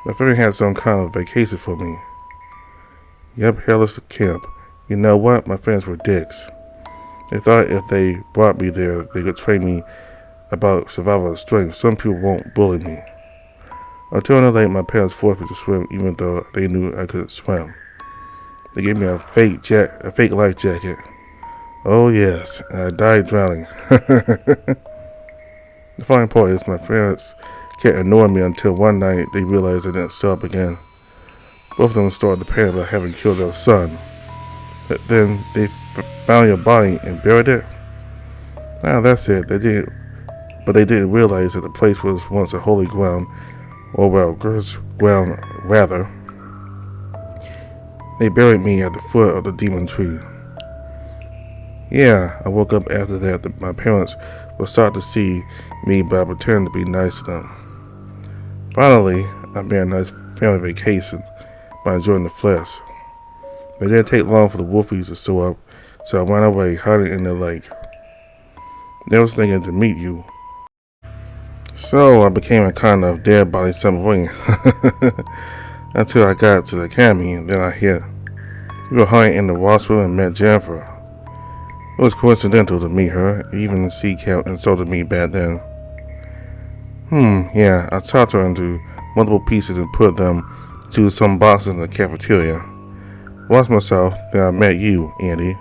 My family had some kind of vacation for me. Yep, Hellas Camp. You know what? My friends were dicks. They thought if they brought me there, they could train me about survival and strength. Some people won't bully me. Until another night, my parents forced me to swim, even though they knew I couldn't swim. They gave me a fake life jacket. Oh yes, and I died drowning. The funny part is my parents kept ignoring me until one night they realized I didn't show up again. Both of them started to panic about having killed their son. But then they found your body and buried it. That's it. They didn't realize that the place was once a holy ground, or well, God's ground rather. They buried me at the foot of the demon tree. Yeah, I woke up after that. My parents were starting to see me, but I pretended to be nice to them. Finally, I made a nice family vacation by enjoying the flesh. It didn't take long for the wolfies to show up, so I ran away, hiding in the lake. They was thinking to meet you. So I became a kind of dead body submarine until I got to the academy, and then I hit. We were hiding in the washroom and met Jennifer. It was coincidental to meet her. Even she kept insulting me back then. Yeah, I chopped her into multiple pieces and put them to some boxes in the cafeteria. Lost myself, then I met you, Andy.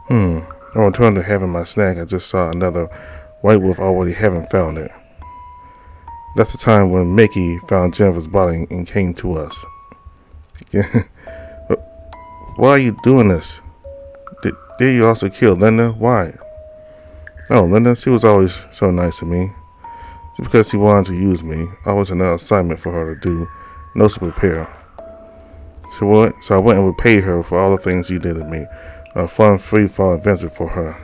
I returned to having my snack. I just saw another white wolf already having found it. That's the time when Mickey found Jennifer's body and came to us. Why are you doing this? Did you also kill Linda? Why? Oh, Linda, she was always so nice to me. Just because she wanted to use me, always another assignment for her to do, no to prepare. So I went and repaid her for all the things she did to me. A fun free-fall adventure for her.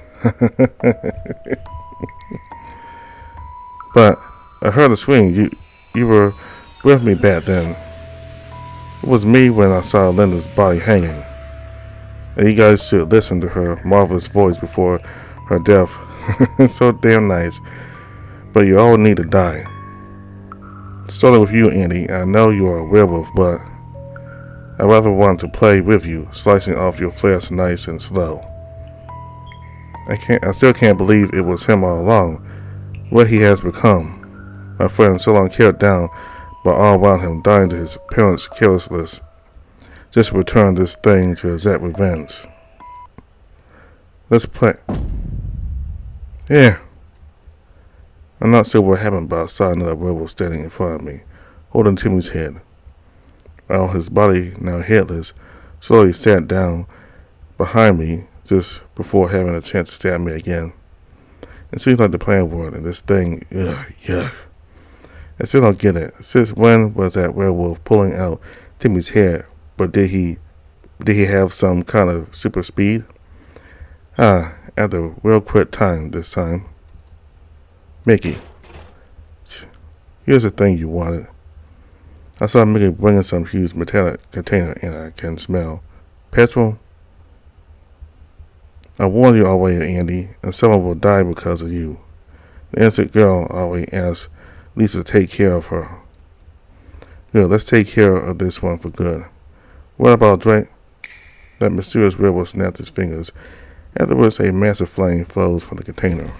But I heard a swing. You were with me back then. It was me when I saw Linda's body hanging. And you guys should listen to her marvelous voice before her death. It's so damn nice. But you all need to die. Starting with you, Andy. I know you are a werewolf, but I rather want to play with you, slicing off your flesh nice and slow. I still can't believe it was him all along. What he has become. My friend so long cared down, but all around him dying to his parents' carelessness. Just to return this thing to exact revenge. Let's play. Yeah. I'm not sure what happened, but I saw another werewolf standing in front of me, holding Timmy's head. While his body, now headless, slowly sat down behind me just before having a chance to stare at me again. It seems like the plan worked, and this thing, yuck. I still don't get it. Since when was that werewolf pulling out Timmy's head? But did he have some kind of super speed? At a real quick time this time. Mickey, here's the thing you wanted. I saw Mickey bringing some huge metallic container, and I can smell petrol. I warned you already, Andy, and someone will die because of you. The innocent girl always asked Lisa to take care of her. Good, let's take care of this one for good. What about Drake? That mysterious werewolf snapped his fingers. Afterwards, a massive flame flows from the container.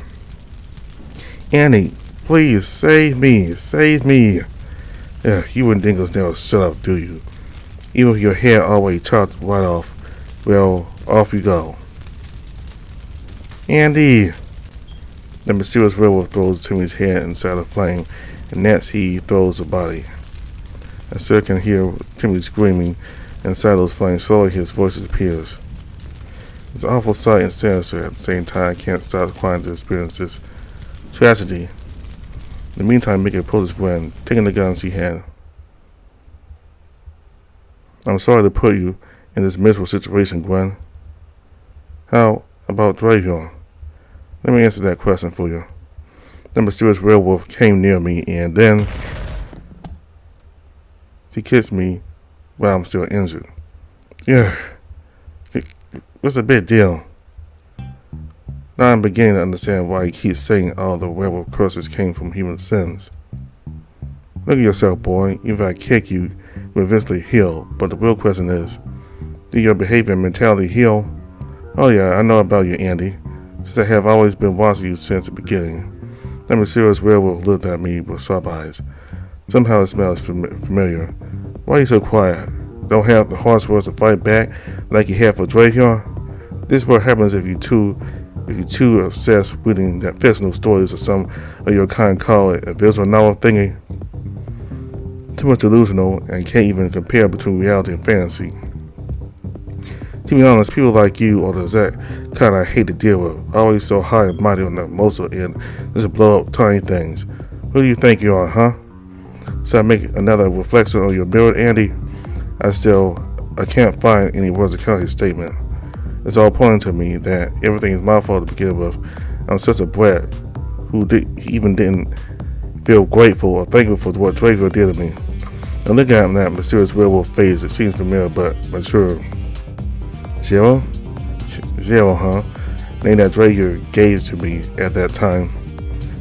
Annie, please, save me, save me. You and Dingles never shut up, do you? Even with your hair always chopped right off, well, off you go. Andy! The mysterious werewolf throws Timmy's head inside the flame, and next he throws the body. I still can hear Timmy screaming. Inside those flames, slowly his voice appears. It's an awful sight and sinister. At the same time, I can't stop crying to experience this tragedy. In the meantime, Mickey pulls his gun, taking the gun she had. I'm sorry to put you in this miserable situation, Gwen. How about Dravion? Let me answer that question for you. The mysterious werewolf came near me, and then she kissed me while I'm still injured. Yeah. What's the big deal? Now I'm beginning to understand why he keeps saying all the werewolf curses came from human sins. Look at yourself, boy. Even if I kick you, you'll eventually heal. But the real question is, did your behavior and mentality heal? Oh yeah, I know about you, Andy. Since I have always been watching you since the beginning. That mysterious werewolf looked at me with sharp eyes. Somehow it smells familiar. Why are you so quiet? Don't have the harsh words to fight back like you have for Dravion? This is what happens if you too obsessed reading that fictional stories or some of your kind call it a visual novel thingy. Too much delusional and can't even compare between reality and fantasy. To be honest, people like you are the exact kind I hate to deal with. Always so high and mighty on the emotional end, just blow up tiny things. Who do you think you are, huh? So I make another reflection on your mirror, Andy. I can't find any words to counter his statement. It's all pointing to me that everything is my fault to begin with. I'm such a brat who even didn't feel grateful or thankful for what Draco did to me. And looking at that mysterious werewolf face, it seems familiar but mature. Zero? Zero, huh? Name that Draco gave to me at that time.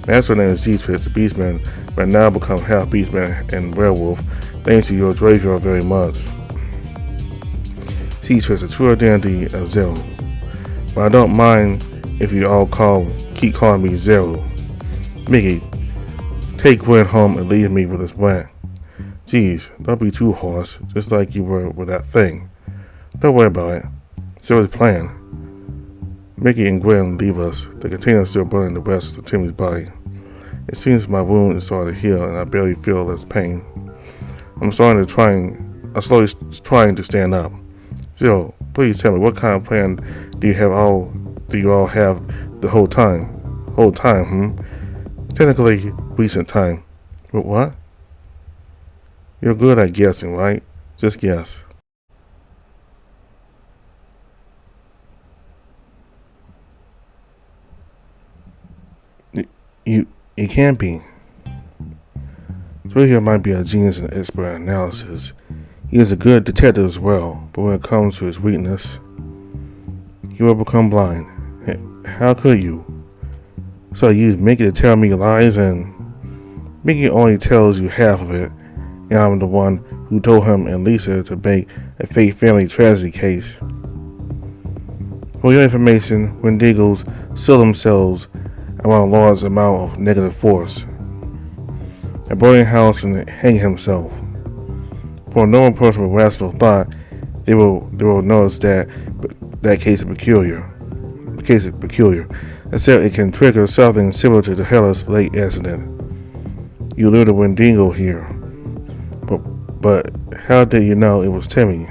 My actual name is Z-Twist, the Beastman, but now become half Beastman and werewolf, thanks to your Draco very much. Z-Twist, a true identity of Zero. But I don't mind if you all keep calling me Zero. Mickey, take Gwen home and leave me with this brat. Geez, don't be too harsh, just like you were with that thing. Don't worry about it. Zero's plan. Mickey and Gwen leave us. The container is still burning the rest of Timmy's body. It seems my wound is starting to heal and I barely feel less pain. I'm slowly trying to stand up. Zero, please tell me, what kind of plan do you all have the whole time? Technically recent time. But what? You're good at guessing, right? Just guess. You can't be. Draco might be a genius and expert at analysis. He is a good detective as well, but when it comes to his weakness, he will become blind. How could you? So you use Mickey to tell me lies, and Mickey only tells you half of it, and I'm the one who told him and Lisa to make a fake family tragedy case. For your information, Wendigos seal themselves around a large amount of negative force. A burning house and hang himself. For a normal person with rational thought, they will notice that case is peculiar. The case is peculiar, except it can trigger something similar to the Hellas Lake accident. You lured a Wendigo here, but how did you know it was Timmy?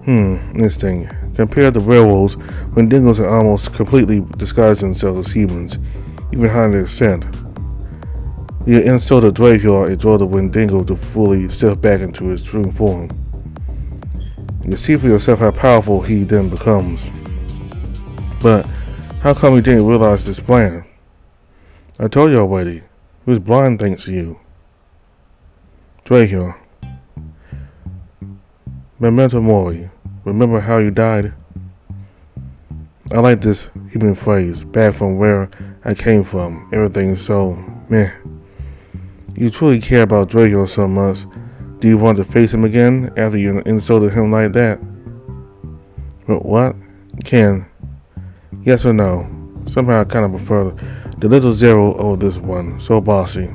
Interesting. Compared to werewolves, Wendigos are almost completely disguised themselves as humans, even hiding their scent. You insult a Dracula and draw the Wendigo to fully step back into his true form. You see for yourself how powerful he then becomes. But how come you didn't realize this plan? I told you already. He was blind thanks to you. Dracula. Memento mori. Remember how you died? I like this human phrase, back from where I came from. Everything's so meh. You truly care about Dracula so much. Do you want to face him again after you insulted him like that? What? Ken? Yes or no? Somehow I kind of prefer the little zero over this one. So bossy.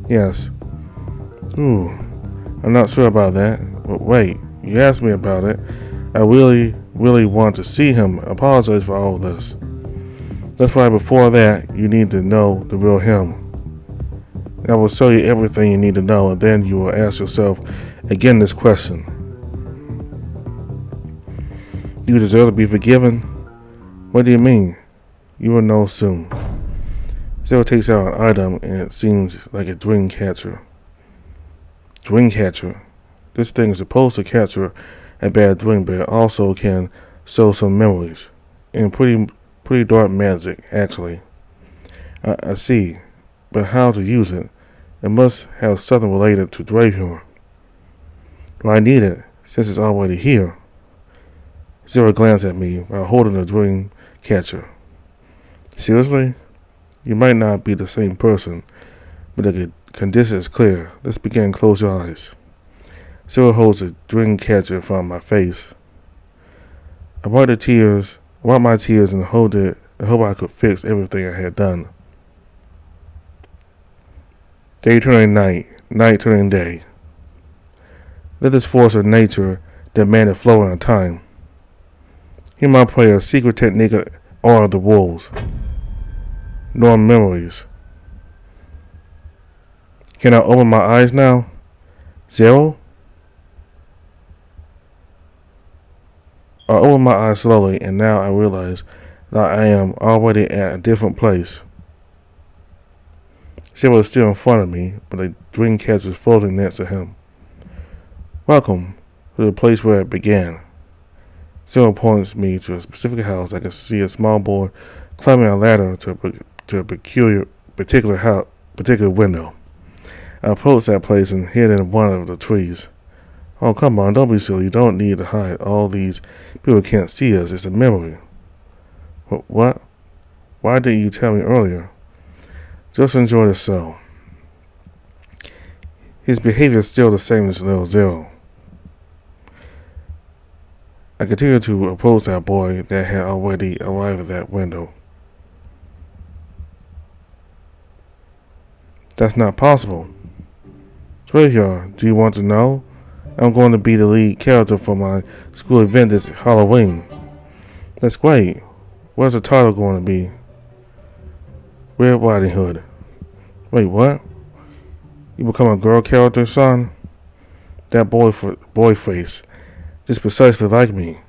Yes. Ooh. I'm not sure about that. But wait. You asked me about it. I really want to see him. Apologize for all of this. That's why before that, you need to know the real him. I will show you everything you need to know, and then you will ask yourself again this question. Do you deserve to be forgiven? What do you mean? You will know soon. Zero takes out an item, and it seems like a dream catcher. Dream catcher? This thing is supposed to capture a bad dream, but it also can show some memories. And pretty dark magic, actually. I see. But how to use it? It must have something related to Dracula. Well, I need it, since it's already here. Zero glanced at me while holding the dream catcher. Seriously? You might not be the same person, but the condition is clear. Let's begin. Close your eyes. Zero holds the dream catcher in front of my face. I wiped my tears and hold it and hope I could fix everything I had done. Day turning night, night turning day. Let this force of nature demand a flowing of time. Hear my prayer, secret technique of all of the wolves. Nor memories. Can I open my eyes now? Zero? I opened my eyes slowly, and now I realize that I am already at a different place. Zero is still in front of me, but the dream catcher is floating next to him. Welcome to the place where it began. Zero points me to a specific house. I can see a small boy climbing a ladder to a particular window. I approach that place and hid in one of the trees. Oh, come on, don't be silly. You don't need to hide. All these people can't see us. It's a memory. What? Why didn't you tell me earlier? Just enjoy the show. His behavior is still the same as little Zero. I continued to approach that boy that had already arrived at that window. That's not possible. Sweetheart, do you want to know? I'm going to be the lead character for my school event this Halloween. That's great. Where's the title going to be? Red Riding Hood. Wait, what? You become a girl character, son? That boy face. Just precisely like me.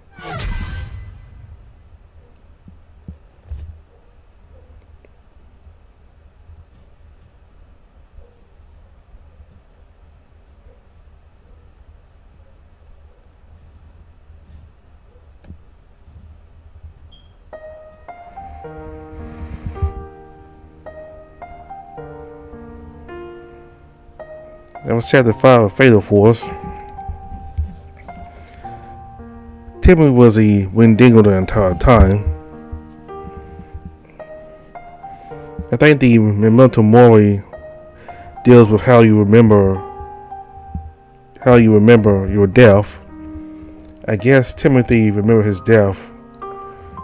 That was chapter 5 of Fatal Force. Timmy was a Wendigo the entire time. I think the memento mori deals with how you remember your death. I guess Timothy remembered his death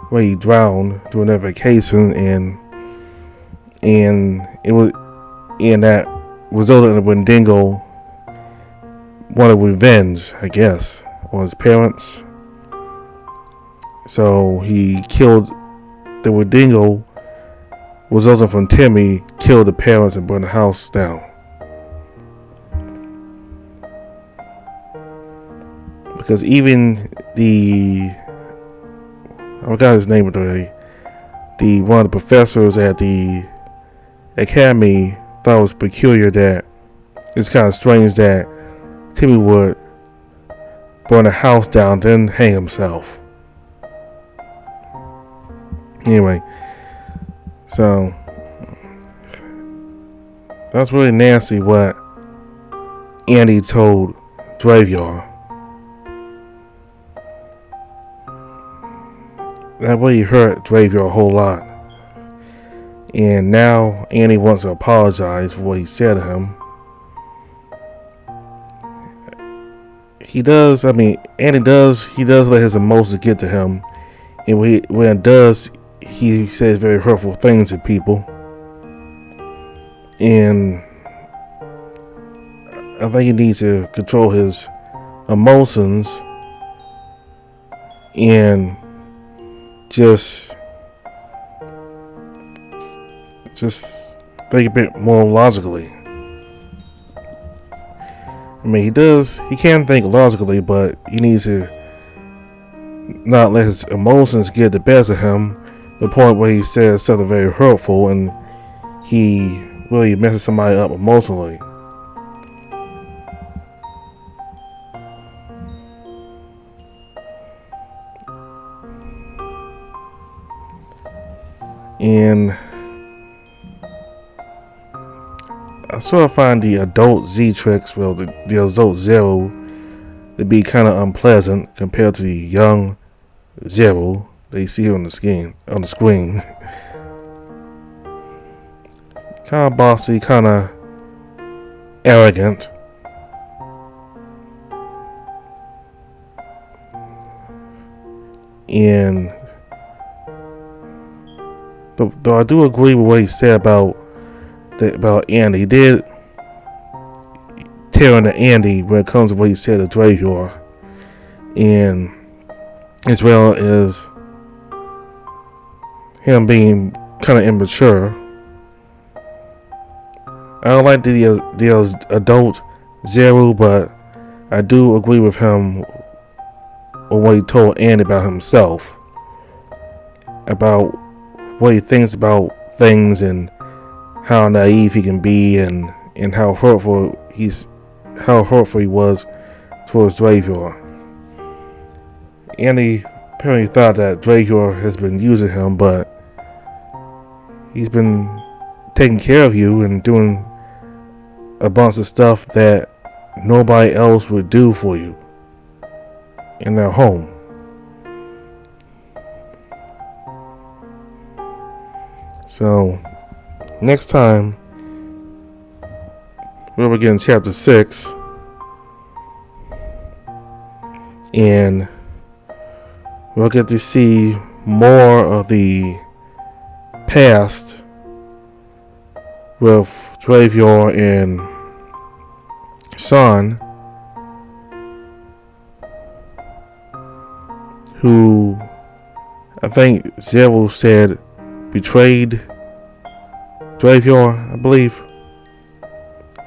when he drowned during that vacation, and that resulted in a Wendigo wanted revenge, I guess, on his parents. So he killed the Wendigo, resulting from Timmy, killed the parents and burned the house down. Because even I forgot his name already, one of the professors at the academy thought it was peculiar that it's kind of strange that Timmy would burn a house down, then hang himself. Anyway, so that's really nasty what Andy told Dravior. That really hurt Dravior a whole lot. And now Andy wants to apologize for what he said to him. Andy does let his emotions get to him. And when it does, he says very hurtful things to people. And I think he needs to control his emotions and just think a bit more logically. I mean, he can think logically, but he needs to not let his emotions get the best of him, to the point where he says something very hurtful and he really messes somebody up emotionally. And I sort of find the adult Z-Trix, well, the adult Zero, to be kind of unpleasant compared to the young Zero that you see on the screen. Kind of bossy, kind of arrogant. And though I do agree with what he said about Andy, he did tear into Andy when it comes to what he said to Dravior, and as well as him being kind of immature. I don't like the adult Zero, but I do agree with him on what he told Andy about himself, about what he thinks about things and how naive he can be, and how hurtful he was towards Dravior. Andy apparently thought that Dravior has been using him, but he's been taking care of you and doing a bunch of stuff that nobody else would do for you in their home. So next time we'll begin chapter 6, and we'll get to see more of the past with Dravior and Sean, who I think Zero said betrayed Dravior, I believe.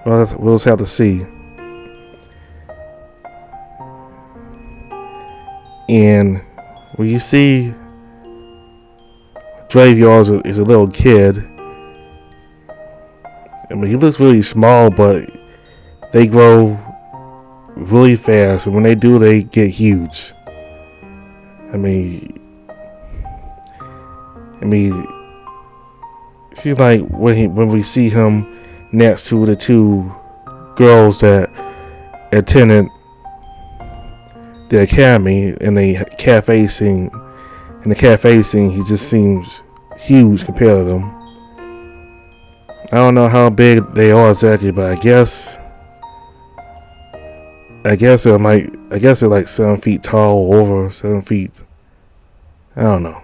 We'll just have to see. And when you see Dravior is a little kid, I mean, he looks really small, but they grow really fast, and when they do, they get huge. I mean, see, like when we see him next to the two girls that attended the academy in the cafe scene. In the cafe scene, he just seems huge compared to them. I don't know how big they are exactly, but I guess they're like 7 feet tall or over 7 feet. I don't know.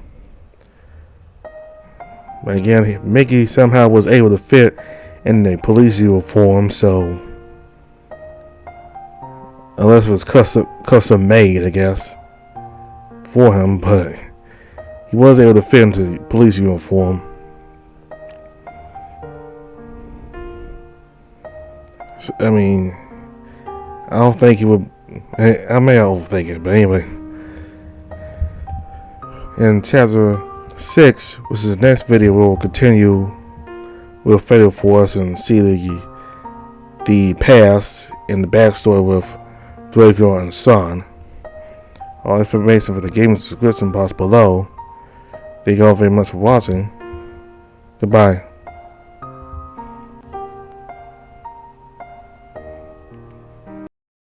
But again, Mickey somehow was able to fit in the police uniform, so unless it was custom made, I guess, for him, but he was able to fit into the police uniform. So, I mean, I don't think he would. I may overthink it, but anyway. In chapter 6, which is the next video, we'll continue with Fatal Force and see the past and the backstory with Graveyard and Son. All information for the game description box below. Thank you all very much for watching. Goodbye.